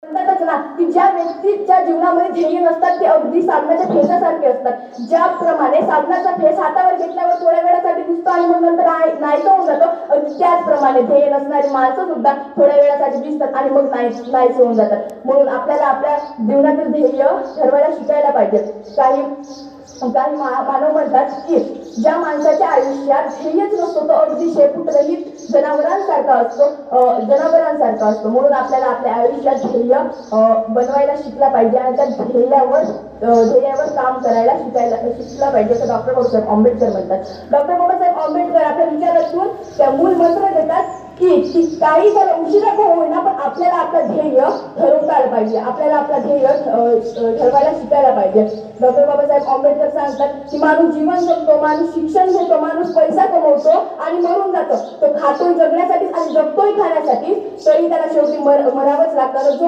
म्हणतातच ना की ज्या व्यक्तीच्या जीवनामध्ये ध्येय नसतात ते अगदी साधनाच्या फेसासारखे असतात. ज्याप्रमाणे साधनाचा फेस हातावर घेतल्यावर थोड्या वेळासाठी दिसतो आणि मग नंतर नाहीसा होऊन जातो, अगदी त्याचप्रमाणे ध्येय नसणारी माणसं सुद्धा थोड्या वेळासाठी दिसतात आणि मग नाहीसे होऊन जातात. म्हणून आपल्याला आपल्या जीवनातील ध्येय ठरवायला शिकायला पाहिजे. काही मानव म्हणतात की ज्या माणसाच्या आयुष्यात ध्येयच नसतो तो अगदी शेपूटरहित जनावरांसारखा असतो. म्हणून आपल्याला आपल्या आयुष्यात ध्येय बनवायला शिकला पाहिजे आणि त्या ध्येयावर काम करायला शिकला पाहिजे, असं डॉक्टर बाबासाहेब आंबेडकर म्हणतात. डॉक्टर बाबासाहेब आंबेडकर आपल्या विचारातून त्या मूल मंत्र देतात की काही जर उशिरा का होईना पण आपल्याला आपलं ध्येय ठरवता आलं पाहिजे, आपल्याला आपलं ध्येय ठरवायला शिकायला पाहिजे. डॉक्टर बाबासाहेब आंबेडकर सांगतात की माणूस जीवन जगतो, माणूस शिक्षण घेतो, माणूस पैसा कमवतो आणि मरून जातो. तो खातोय जगण्यासाठी आणि जगतोय खाण्यासाठी, तरी त्याला शेवटी मरावंच लागतं. जो